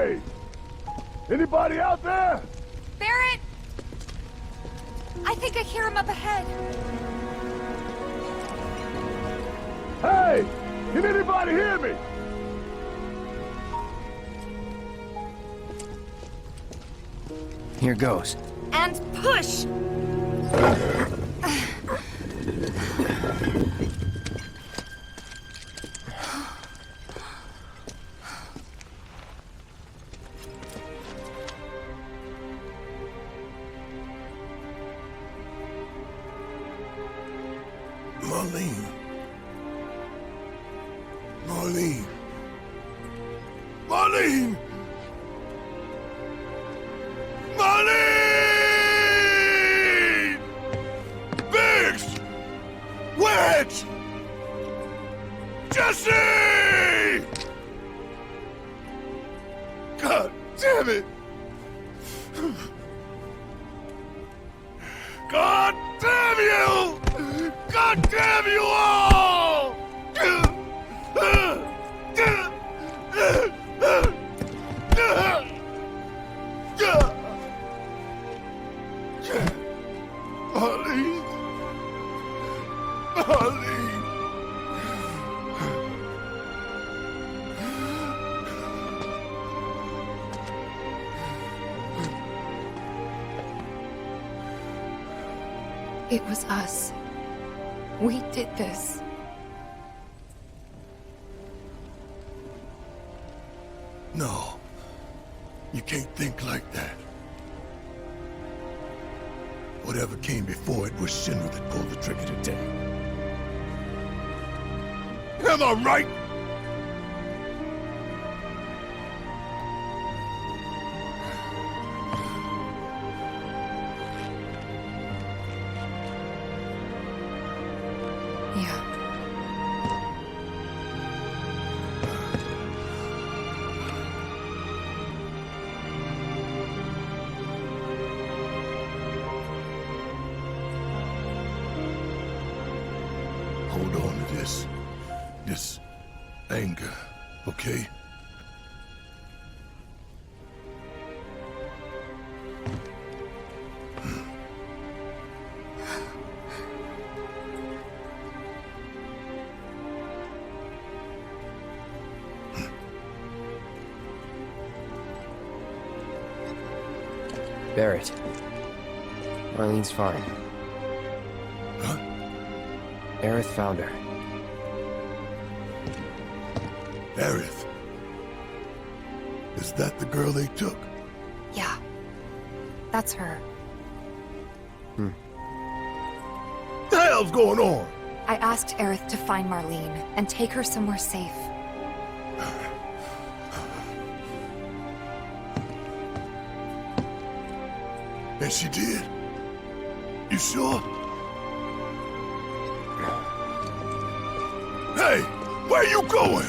Hey! Anybody out there? Barrett! I think I hear him up ahead. Hey! Can anybody hear me? Here goes. And push! Marlene. Marlene. Marlene! Marlene! Biggs! Wedge! Jesse! God damn it! God damn you! God damn you all! Marlene! Marlene! It was us. We did this. No. You can't think like that. Whatever came before it was Shinra that pulled the trigger today. Am I right? Yeah. Hold on to this anger, okay? Barrett. Marlene's fine. Huh? Aerith found her. Aerith. Is that the girl they took? Yeah. That's her. The hell's going on? I asked Aerith to find Marlene and take her somewhere safe. And she did? You sure? Hey, where you going?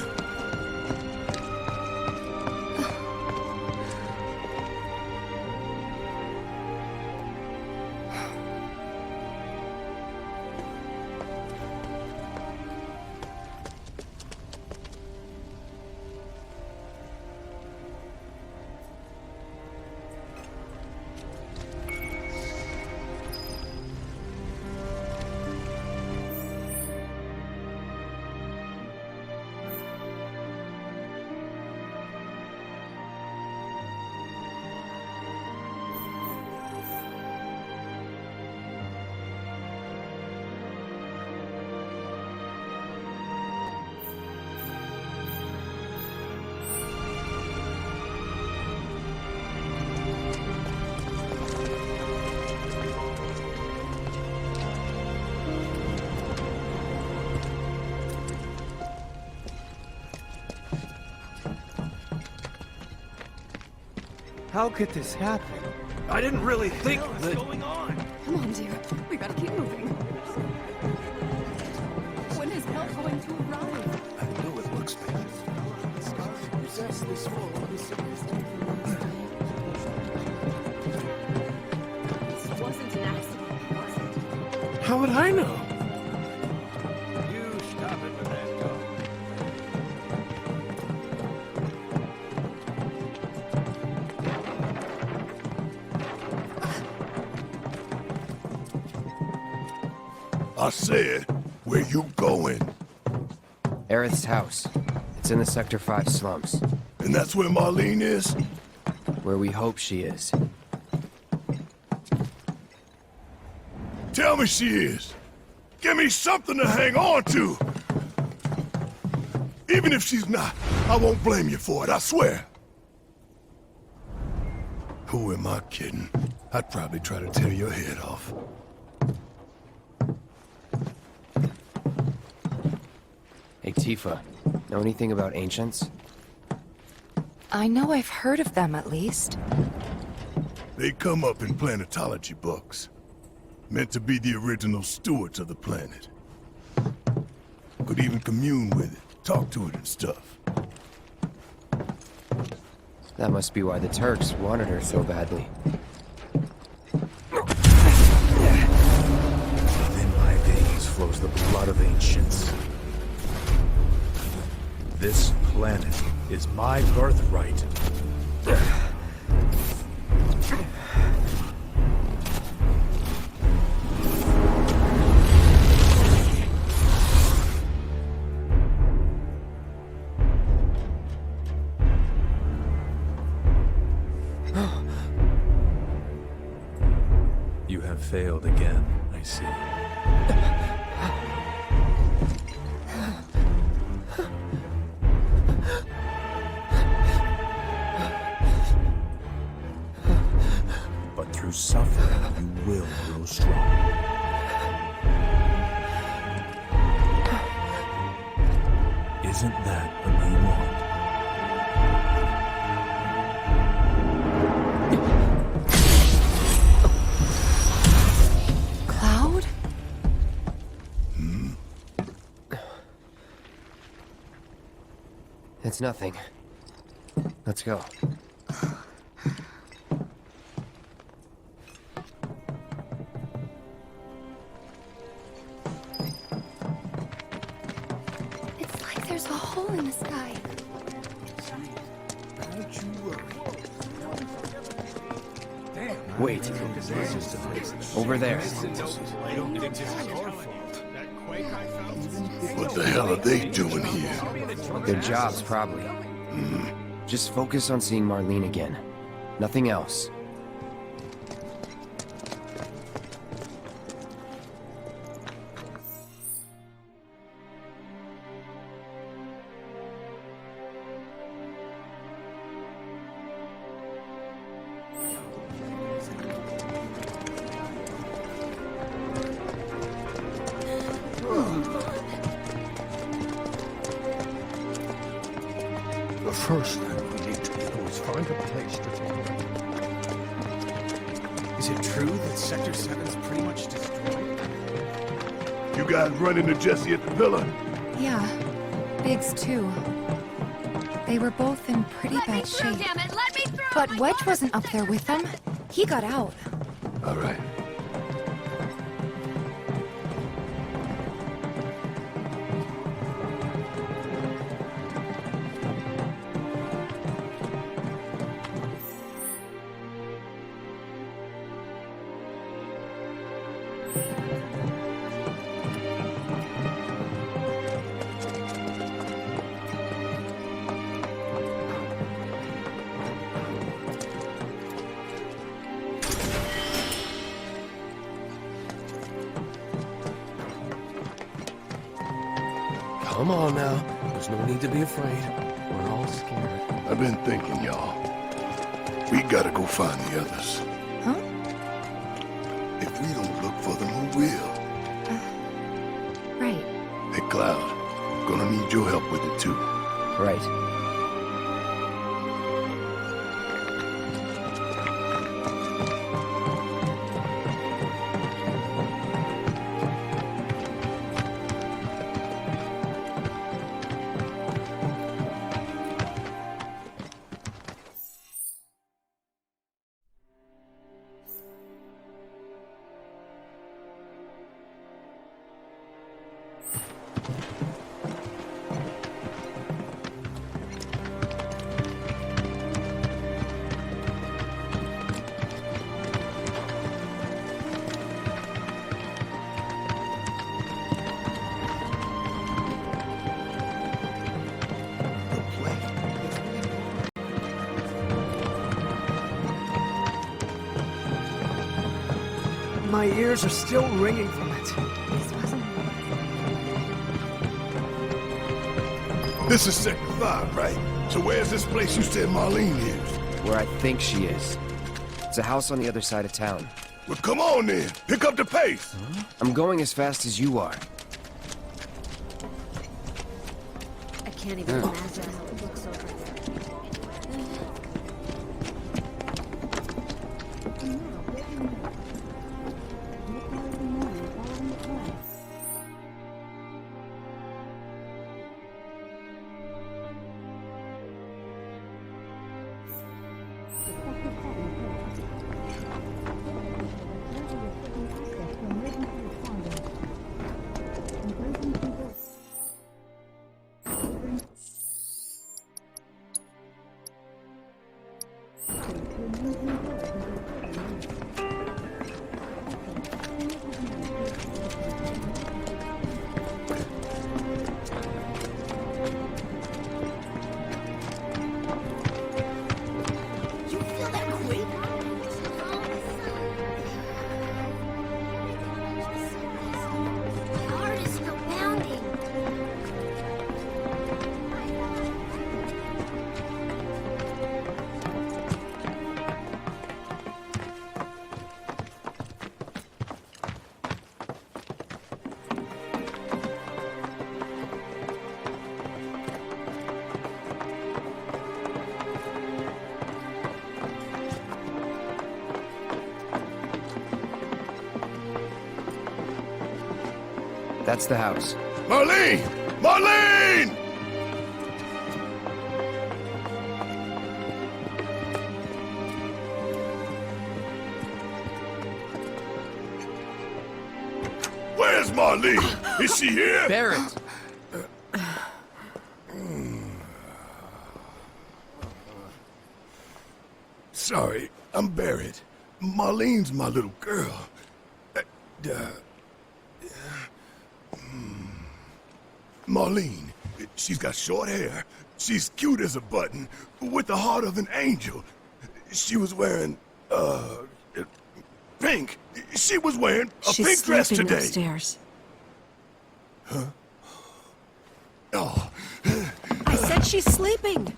How could this happen? I didn't really think that... Come on, dear. We gotta keep moving. When is help going to arrive? I know it looks bad. This wasn't an accident, was it? How would I know? You stop it with that talk. I said, where you going? Aerith's house. It's in the Sector 5 slums. And that's where Marlene is? Where we hope she is. Tell me she is. Give me something to hang on to. Even if she's not, I won't blame you for it, I swear. Who am I kidding? I'd probably try to tear your head off. Hey, Tifa. Know anything about ancients? I know I've heard of them, at least. They come up in planetology books. Meant to be the original stewards of the planet. Could even commune with it, talk to it and stuff. That must be why the Turks wanted her so badly. In my veins flows the blood of ancients. This planet is my birthright. You have failed again, I see. But through suffering, you will grow strong. Isn't that what you want? Cloud? It's nothing. Let's go. It's like there's a hole in the sky. Wait. Over there. What the hell are they doing here? Their jobs, probably. Just focus on seeing Marlene again. Nothing else. The first thing we need to do is find a place to take. Is it true that Sector 7's pretty much destroyed? You guys run into Jesse at the villa? Yeah, Biggs too. They were both in pretty bad shape. Damn it, let me through! But Wedge wasn't up there with them. He got out. All right. Come on now. There's no need to be afraid. We're all scared. I've been thinking, y'all. We gotta go find the others. Huh? If we don't look for them, who will? Right. Hey, Cloud. Gonna need your help with it, too. Right. My ears are still ringing from it. This wasn't... This is Sector 5, right? So where's this place you said Marlene is? Where I think she is. It's a house on the other side of town. Well, come on then. Pick up the pace. I'm going as fast as you are. I can't even imagine how it looks over there. That's the house. Marlene! Marlene! Where's Marlene? Is she here? Barrett! Sorry, I'm Barrett. Marlene's my little girl. Marlene, she's got short hair. She's cute as a button, with the heart of an angel. She was wearing, pink. She was wearing a She's pink dress sleeping today. upstairs. Oh, I said she's sleeping.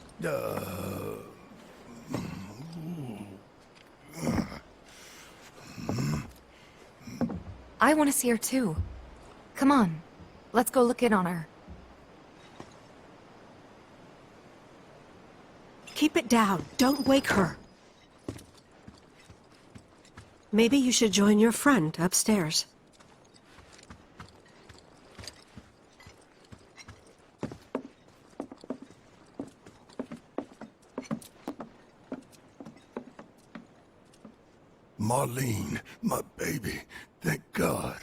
I want to see her too. Come on, let's go look in on her. Keep it down. Don't wake her. Maybe you should join your friend upstairs. Marlene, my baby. Thank God.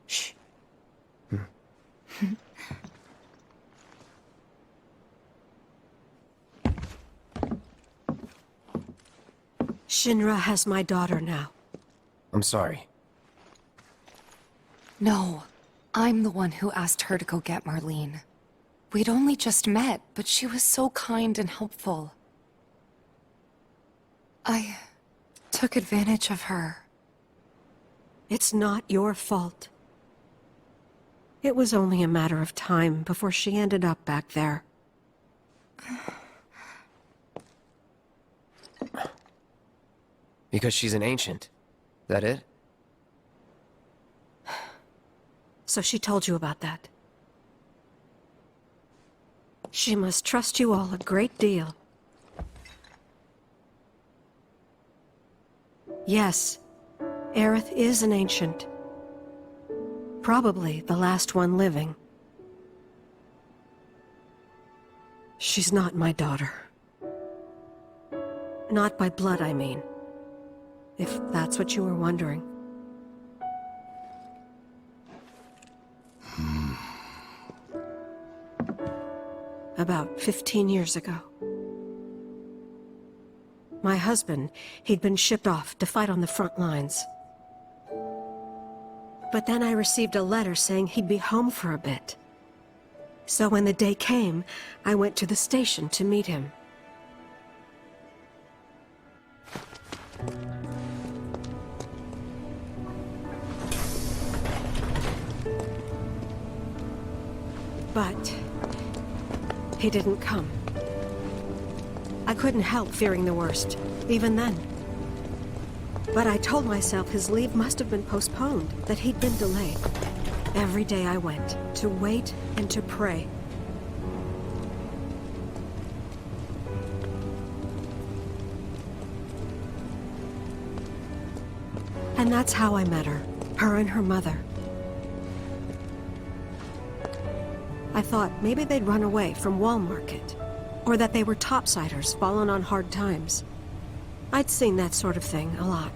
Shh. Shinra has my daughter now. I'm sorry. No, I'm the one who asked her to go get Marlene. We'd only just met, but she was so kind and helpful. I took advantage of her. It's not your fault. It was only a matter of time before she ended up back there. Because she's an ancient. That it? So she told you about that. She must trust you all a great deal. Yes, Aerith is an ancient. Probably the last one living. She's not my daughter. Not by blood, I mean. If that's what you were wondering. About 15 years ago. My husband, he'd been shipped off to fight on the front lines. But then I received a letter saying he'd be home for a bit. So when the day came, I went to the station to meet him. But he didn't come. I couldn't help fearing the worst, even then. But I told myself his leave must have been postponed, that he'd been delayed. Every day I went, to wait and to pray. And that's how I met her and her mother. I thought maybe they'd run away from Wall Market, or that they were topsiders fallen on hard times. I'd seen that sort of thing a lot.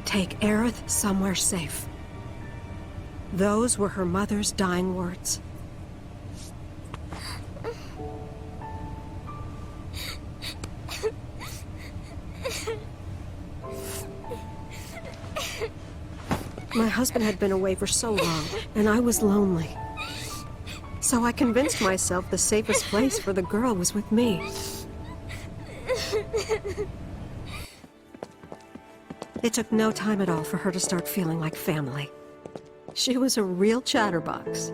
Take Aerith somewhere safe. Those were her mother's dying words. My husband had been away for so long, and I was lonely. So I convinced myself the safest place for the girl was with me. It took no time at all for her to start feeling like family. She was a real chatterbox.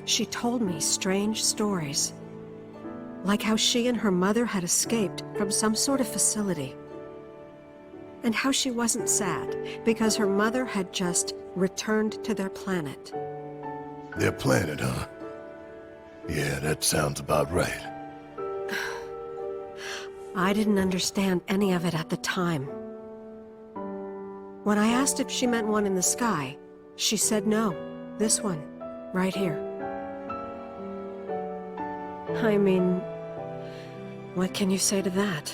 She told me strange stories. Like how she and her mother had escaped from some sort of facility. And how she wasn't sad because her mother had just returned to their planet. Their planet, huh? Yeah, that sounds about right. I didn't understand any of it at the time. When I asked if she meant one in the sky, she said no. This one, right here. I mean, what can you say to that?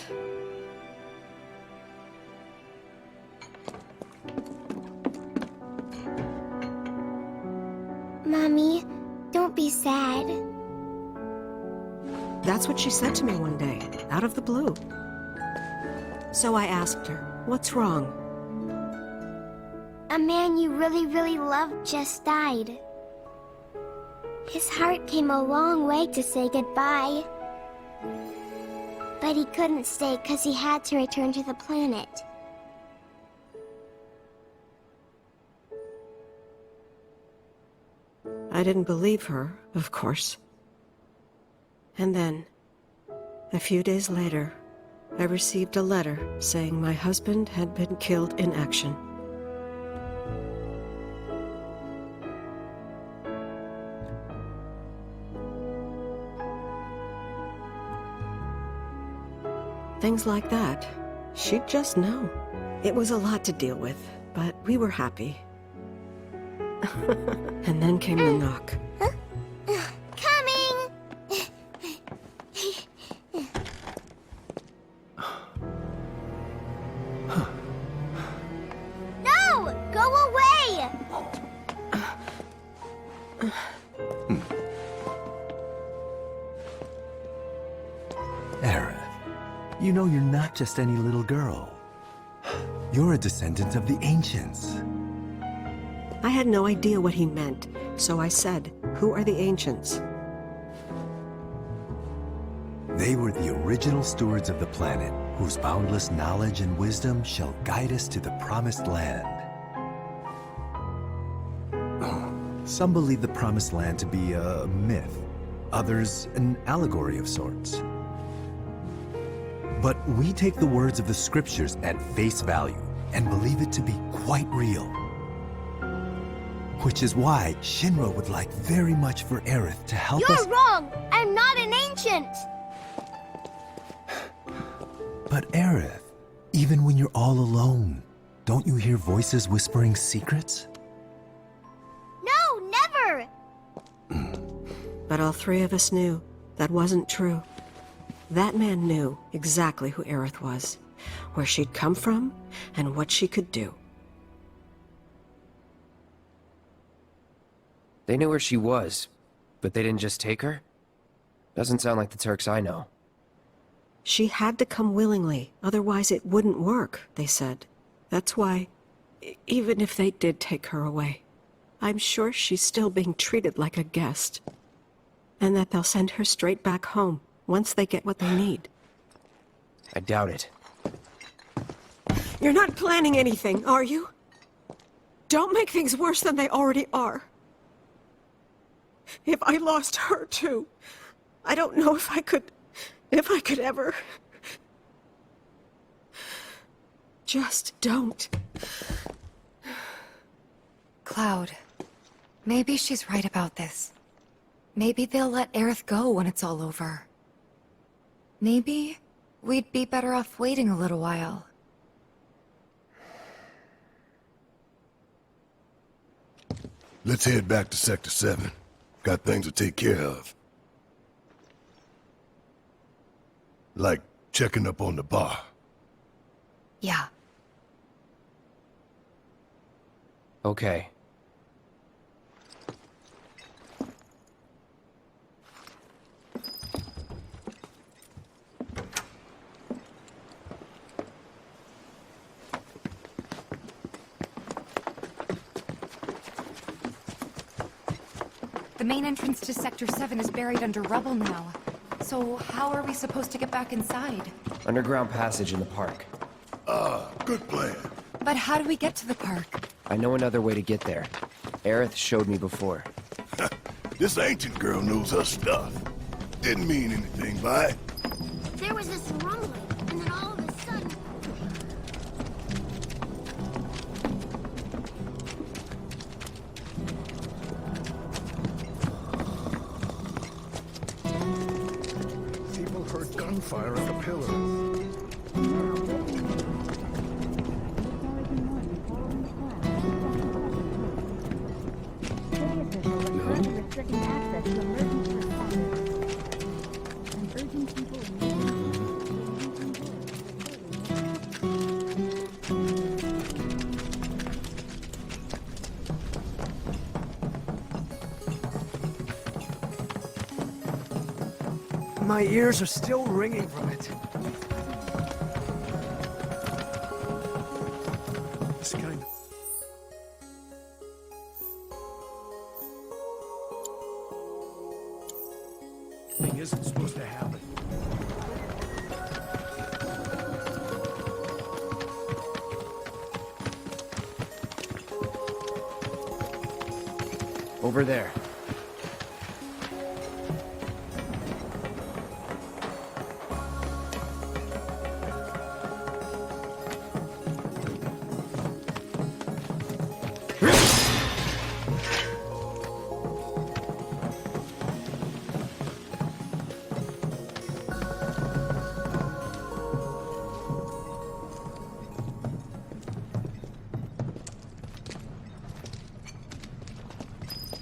Mommy, don't be sad. That's what she said to me one day, out of the blue. So I asked her, what's wrong? A man you really, really loved just died. His heart came a long way to say goodbye. But he couldn't stay because he had to return to the planet. I didn't believe her, of course. And then, a few days later, I received a letter saying my husband had been killed in action. Things like that, she'd just know. It was a lot to deal with, but we were happy. And then came the knock. Coming! No! Go away! Aerith, you know you're not just any little girl. You're a descendant of the Ancients. I had no idea what he meant, so I said, "Who are the Ancients?" They were the original stewards of the planet, whose boundless knowledge and wisdom shall guide us to the Promised Land. Some believe the Promised Land to be a myth, others an allegory of sorts. But we take the words of the scriptures at face value and believe it to be quite real. Which is why Shinra would like very much for Aerith to help us— You're wrong! I'm not an ancient! But Aerith, even when you're all alone, don't you hear voices whispering secrets? No, never! But all three of us knew that wasn't true. That man knew exactly who Aerith was, where she'd come from, and what she could do. They knew where she was, but they didn't just take her? Doesn't sound like the Turks I know. She had to come willingly, otherwise it wouldn't work, they said. That's why, even if they did take her away, I'm sure she's still being treated like a guest. And that they'll send her straight back home once they get what they need. I doubt it. You're not planning anything, are you? Don't make things worse than they already are. If I lost her too, I don't know if I could ever. Just don't. Cloud, maybe she's right about this. Maybe they'll let Aerith go when it's all over. Maybe we'd be better off waiting a little while. Let's head back to Sector 7. Got things to take care of. Like checking up on the bar. Yeah. Okay. The main entrance to Sector 7 is buried under rubble now. So how are we supposed to get back inside? Underground passage in the park. Good plan. But how do we get to the park? I know another way to get there. Aerith showed me before. This ancient girl knows her stuff. Didn't mean anything by it. There was this rumbling, and then all of a sudden... People heard gunfire at the pillar. My ears are still ringing from it. This kind of... thing isn't supposed to happen. Over there.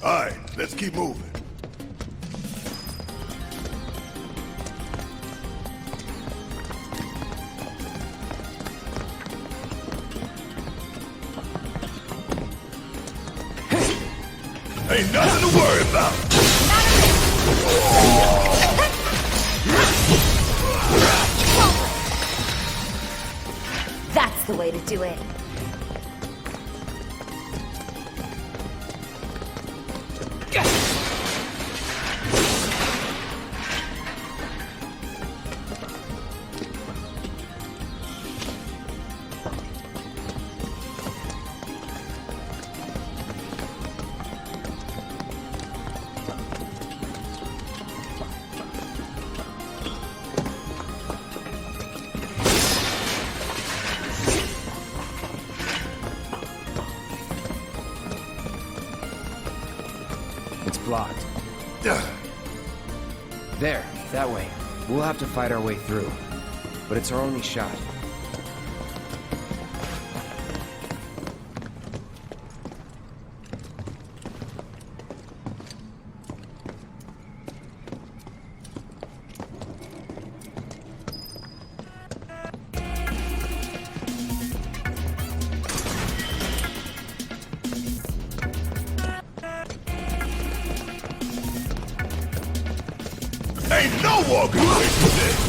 Alright, let's keep moving. Ain't nothing to worry about. That's the way to do it. It's blocked. There, that way. We'll have to fight our way through. But it's our only shot. Ain't no walking away from this!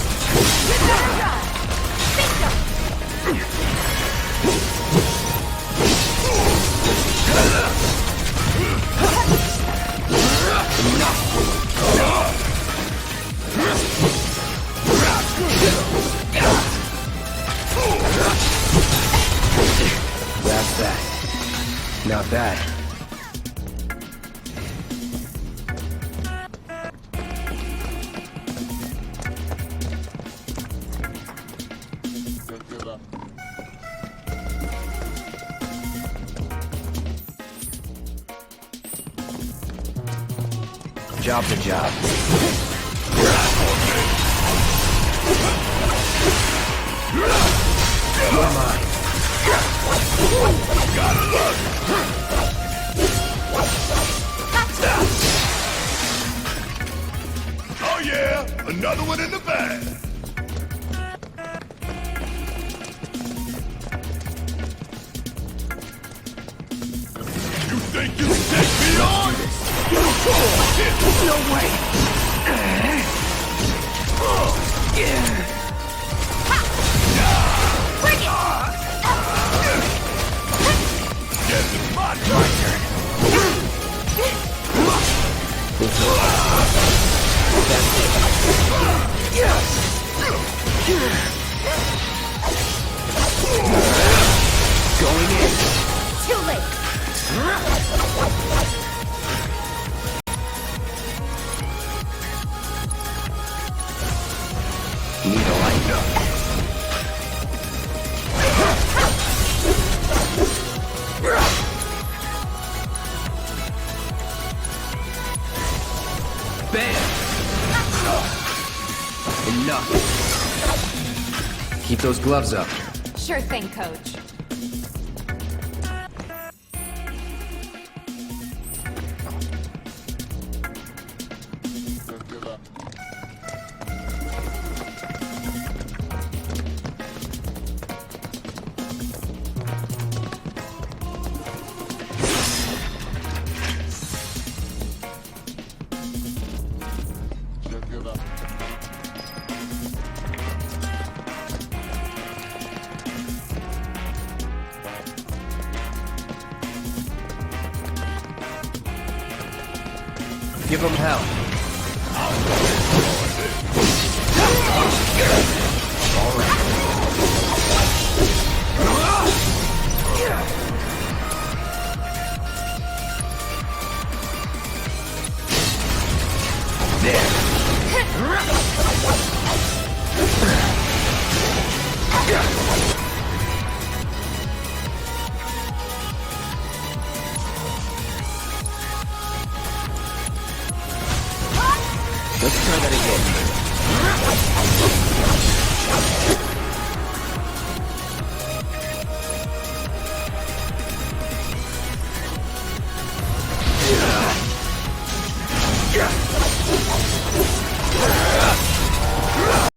Not bad. Job's a job. You're mine. Gotta look! Oh yeah, another one in the bag. You think you can take me on? No way! Bring it! Guess it's my turn. Going in. Too late! Need a light up. Bam! Enough. Keep those gloves up. Sure thing, Coach. Give them hell. All right. Let's try that again.